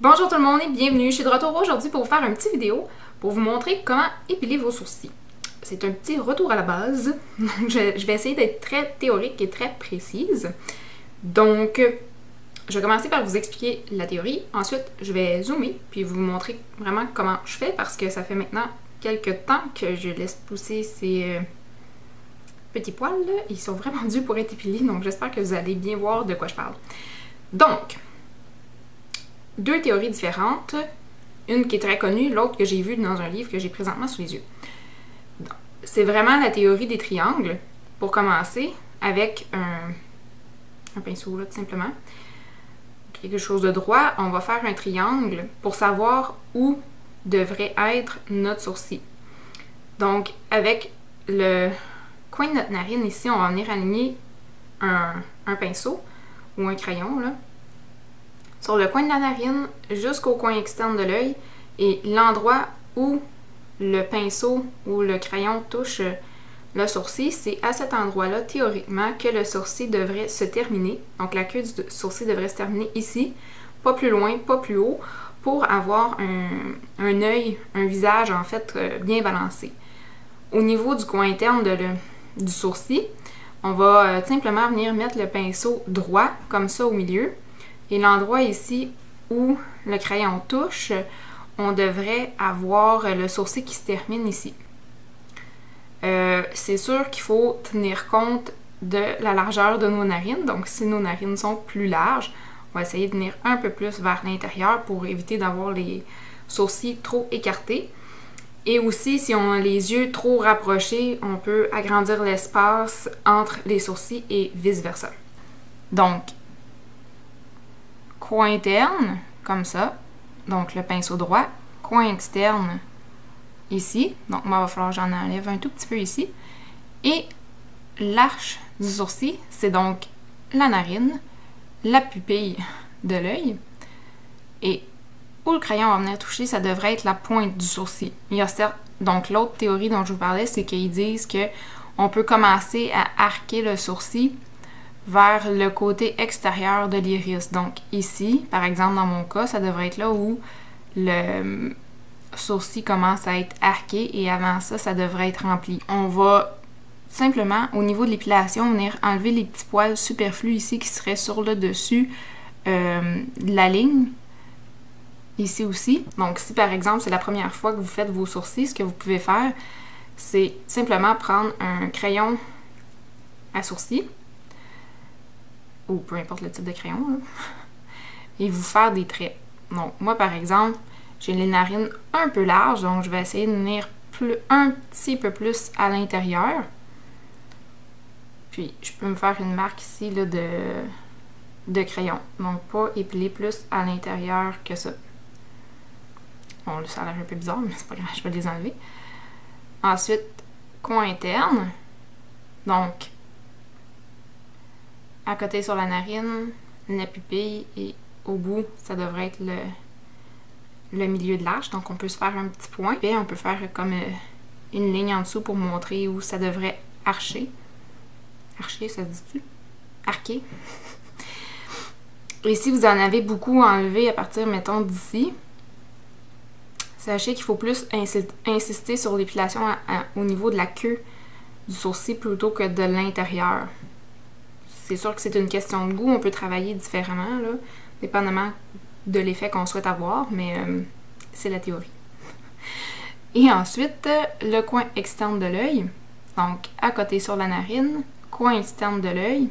Bonjour tout le monde et bienvenue, je suis de retour aujourd'hui pour vous faire une petite vidéo pour vous montrer comment épiler vos sourcils. C'est un petit retour à la base, donc je vais essayer d'être très théorique et très précise. Donc, je vais commencer par vous expliquer la théorie, ensuite je vais zoomer puis vous montrer vraiment comment je fais parce que ça fait maintenant quelques temps que je laisse pousser ces petits poils là, ils sont vraiment durs pour être épilés, donc j'espère que vous allez bien voir de quoi je parle. Donc, deux théories différentes, une qui est très connue, l'autre que j'ai vue dans un livre que j'ai présentement sous les yeux. C'est vraiment la théorie des triangles, pour commencer, avec un pinceau là, tout simplement. Quelque chose de droit, on va faire un triangle pour savoir où devrait être notre sourcil. Donc, avec le coin de notre narine ici, on va venir aligner un pinceau ou un crayon, là, sur le coin de la narine jusqu'au coin externe de l'œil et l'endroit où le pinceau ou le crayon touche le sourcil, c'est à cet endroit-là, théoriquement, que le sourcil devrait se terminer. Donc la queue du sourcil devrait se terminer ici, pas plus loin, pas plus haut, pour avoir un œil, un visage en fait bien balancé. Au niveau du coin interne du sourcil, on va simplement venir mettre le pinceau droit, comme ça au milieu. Et l'endroit ici où le crayon touche, on devrait avoir le sourcil qui se termine ici. C'est sûr qu'il faut tenir compte de la largeur de nos narines. Donc si nos narines sont plus larges, on va essayer de venir un peu plus vers l'intérieur pour éviter d'avoir les sourcils trop écartés. Et aussi, si on a les yeux trop rapprochés, on peut agrandir l'espace entre les sourcils et vice-versa. Donc, coin interne, comme ça, donc le pinceau droit, coin externe, ici, donc moi il va falloir que j'en enlève un tout petit peu ici, et l'arche du sourcil, c'est donc la narine, la pupille de l'œil, et où le crayon va venir toucher, ça devrait être la pointe du sourcil. Il y a certes, donc l'autre théorie dont je vous parlais, c'est qu'ils disent que on peut commencer à arquer le sourcil vers le côté extérieur de l'iris. Donc ici, par exemple dans mon cas, ça devrait être là où le sourcil commence à être arqué et avant ça, ça devrait être rempli. On va simplement, au niveau de l'épilation, venir enlever les petits poils superflus ici qui seraient sur le dessus de la ligne. Ici aussi. Donc si par exemple c'est la première fois que vous faites vos sourcils, ce que vous pouvez faire, c'est simplement prendre un crayon à sourcil, ou peu importe le type de crayon, là, et vous faire des traits. Donc moi par exemple, j'ai les narines un peu larges, donc je vais essayer de venir un petit peu plus à l'intérieur. Puis je peux me faire une marque ici là, de crayon. Donc pas épiler plus à l'intérieur que ça. Bon, là, ça a l'air un peu bizarre, mais c'est pas grave, je vais les enlever. Ensuite, coin interne. Donc, à côté sur la narine, la pupille et au bout, ça devrait être le milieu de l'arche. Donc, on peut se faire un petit point. Puis, on peut faire comme une ligne en dessous pour montrer où ça devrait archer. Archer, ça se dit-tu? Arquer. Et si vous en avez beaucoup enlevé à partir, mettons, d'ici, sachez qu'il faut plus insister sur l'épilation au niveau de la queue du sourcil plutôt que de l'intérieur. C'est sûr que c'est une question de goût, on peut travailler différemment, là, dépendamment de l'effet qu'on souhaite avoir, mais c'est la théorie. Et ensuite, le coin externe de l'œil, donc à côté sur la narine, coin externe de l'œil.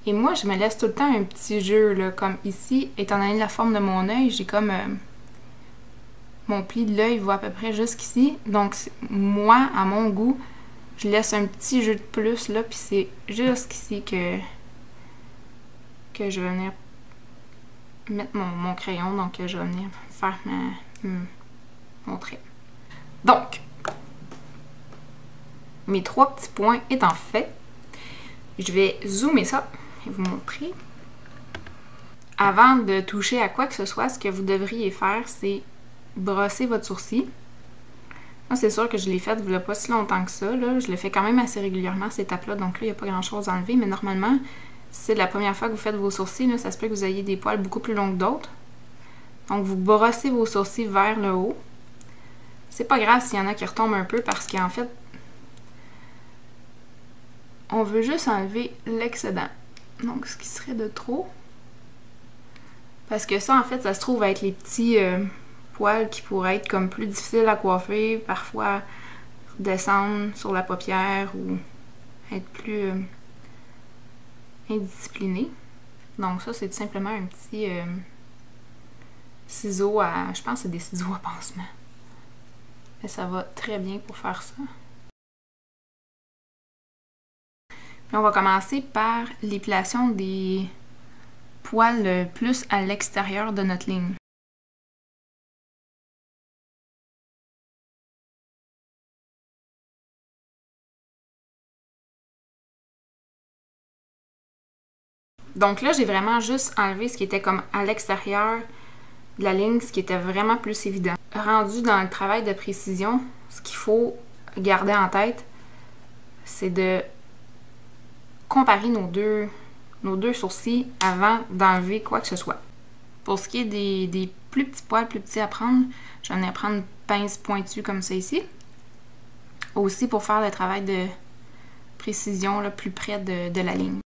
Et moi, je me laisse tout le temps un petit jeu, là, comme ici, étant donné la forme de mon œil, j'ai comme... mon pli de l'œil va à peu près jusqu'ici. Donc, moi, à mon goût, je laisse un petit jeu de plus, là, puis c'est jusqu'ici que je vais venir mettre mon crayon. Donc, je vais venir faire mon trait. Donc, mes 3 petits points étant faits, je vais zoomer ça et vous montrer. Avant de toucher à quoi que ce soit, ce que vous devriez faire, c'est brosser votre sourcil. Moi, c'est sûr que je l'ai fait il n'y a pas si longtemps que ça. Là. Je le fais quand même assez régulièrement, cette étape-là. Donc là, il n'y a pas grand-chose à enlever. Mais normalement, si c'est la première fois que vous faites vos sourcils, là, ça se peut que vous ayez des poils beaucoup plus longs que d'autres. Donc, vous brossez vos sourcils vers le haut. C'est pas grave s'il y en a qui retombent un peu parce qu'en fait, on veut juste enlever l'excédent. Donc, ce qui serait de trop. Parce que ça, en fait, ça se trouve être les petits poils qui pourraient être comme plus difficiles à coiffer, parfois descendre sur la paupière ou être plus indiscipliné. Donc ça, c'est tout simplement un petit ciseau à... Je pense que c'est des ciseaux à pansement. Et ça va très bien pour faire ça. Puis on va commencer par l'épilation des poils plus à l'extérieur de notre ligne. Donc là, j'ai vraiment juste enlevé ce qui était comme à l'extérieur de la ligne, ce qui était vraiment plus évident. Rendu dans le travail de précision, ce qu'il faut garder en tête, c'est de comparer nos deux sourcils avant d'enlever quoi que ce soit. Pour ce qui est des plus petits poils, plus petits à prendre, j'en ai à prendre une pince pointue comme ça ici. Aussi pour faire le travail de précision là, plus près de la ligne.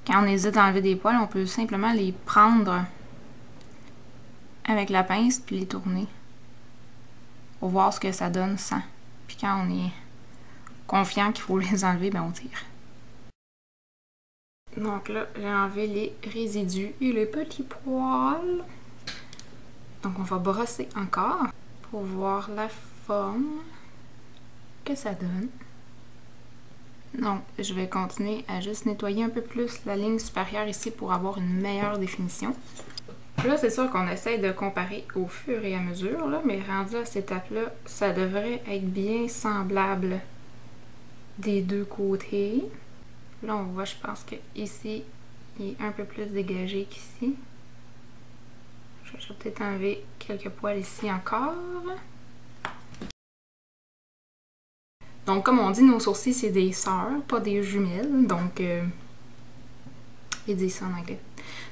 Quand on hésite à enlever des poils, on peut simplement les prendre avec la pince puis les tourner pour voir ce que ça donne sans. Puis quand on est confiant qu'il faut les enlever, ben on tire. Donc là, j'ai enlevé les résidus et les petits poils. Donc on va brosser encore pour voir la forme que ça donne. Donc je vais continuer à juste nettoyer un peu plus la ligne supérieure ici pour avoir une meilleure définition. Là, c'est sûr qu'on essaie de comparer au fur et à mesure, là, mais rendu à cette étape-là, ça devrait être bien semblable des deux côtés. Là, on voit, je pense que ici, il est un peu plus dégagé qu'ici. Je vais peut-être enlever quelques poils ici encore. Donc, comme on dit, nos sourcils, c'est des sœurs, pas des jumelles. Donc, ils disent ça en anglais.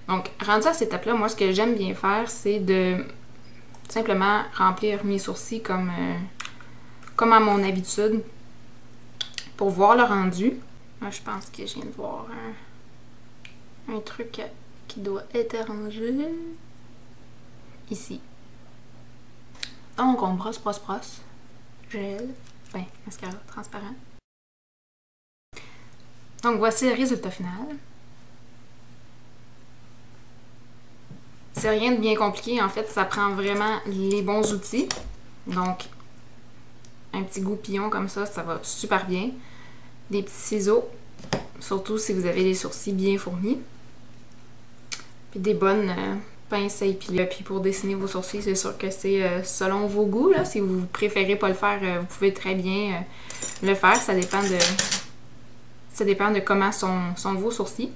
Donc, rendu à cette étape-là, moi, ce que j'aime bien faire, c'est de simplement remplir mes sourcils comme à mon habitude pour voir le rendu. Là, je pense que je viens de voir un truc qui doit être arrangé ici. Donc, on brosse, brosse, brosse. Gel. Ben, mascara transparent. Donc, voici le résultat final. C'est rien de bien compliqué, en fait, ça prend vraiment les bons outils. Donc, un petit goupillon comme ça va super bien. Des petits ciseaux, surtout si vous avez des sourcils bien fournis. Puis des bonnes pinces à épiler. Puis pour dessiner vos sourcils, c'est sûr que c'est selon vos goûts. Là. Si vous préférez pas le faire, vous pouvez très bien le faire. Ça dépend de comment sont vos sourcils.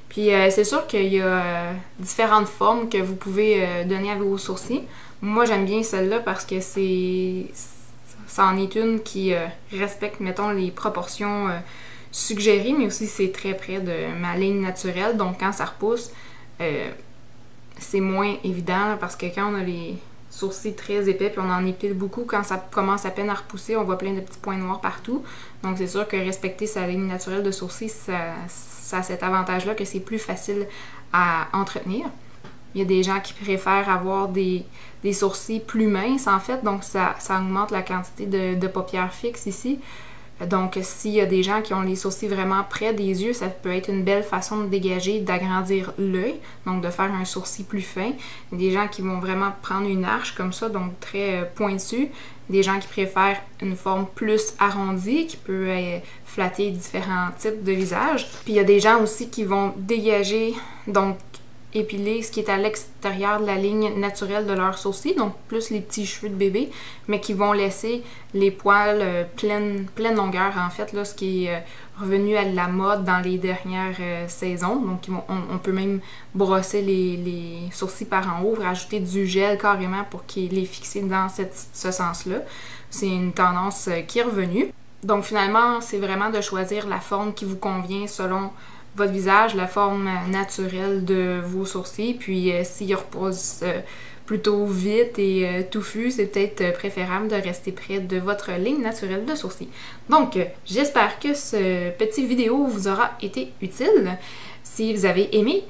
Puis c'est sûr qu'il y a différentes formes que vous pouvez donner à vos sourcils. Moi, j'aime bien celle-là parce que ça en est une qui respecte, mettons, les proportions suggérées, mais aussi c'est très près de ma ligne naturelle. Donc quand ça repousse, c'est moins évident là, parce que quand on a les sourcils très épais puis on en épile beaucoup, quand ça commence à peine à repousser, on voit plein de petits points noirs partout. Donc c'est sûr que respecter sa ligne naturelle de sourcils, ça a cet avantage-là que c'est plus facile à entretenir. Il y a des gens qui préfèrent avoir des sourcils plus minces, en fait, donc ça augmente la quantité de paupières fixes ici. Donc, s'il y a des gens qui ont les sourcils vraiment près des yeux, ça peut être une belle façon de dégager, d'agrandir l'œil, donc de faire un sourcil plus fin. Il y a des gens qui vont vraiment prendre une arche comme ça, donc très pointue. Des gens qui préfèrent une forme plus arrondie, qui peut flatter différents types de visages. Puis il y a des gens aussi qui vont dégager, donc épiler ce qui est à l'extérieur de la ligne naturelle de leurs sourcils, donc plus les petits cheveux de bébé, mais qui vont laisser les poils pleine longueur, en fait, là, ce qui est revenu à la mode dans les dernières saisons. Donc on peut même brosser les sourcils par en haut, rajouter du gel carrément pour qu'il les fixe dans ce sens-là. C'est une tendance qui est revenue. Donc finalement, c'est vraiment de choisir la forme qui vous convient selon votre visage, la forme naturelle de vos sourcils. Puis s'ils repoussent plutôt vite et touffu, c'est peut-être préférable de rester près de votre ligne naturelle de sourcils. Donc, j'espère que ce petit vidéo vous aura été utile. Si vous avez aimé,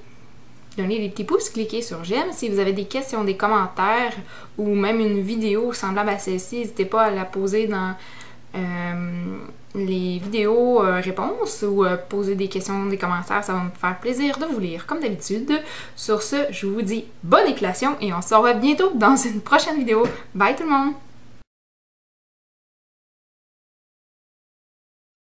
donnez des petits pouces, cliquez sur j'aime. Si vous avez des questions, des commentaires ou même une vidéo semblable à celle-ci, n'hésitez pas à la poser dans les vidéos réponses ou poser des questions, des commentaires. Ça va me faire plaisir de vous lire comme d'habitude. Sur ce, je vous dis bonne épilation et on se revoit bientôt dans une prochaine vidéo. Bye tout le monde!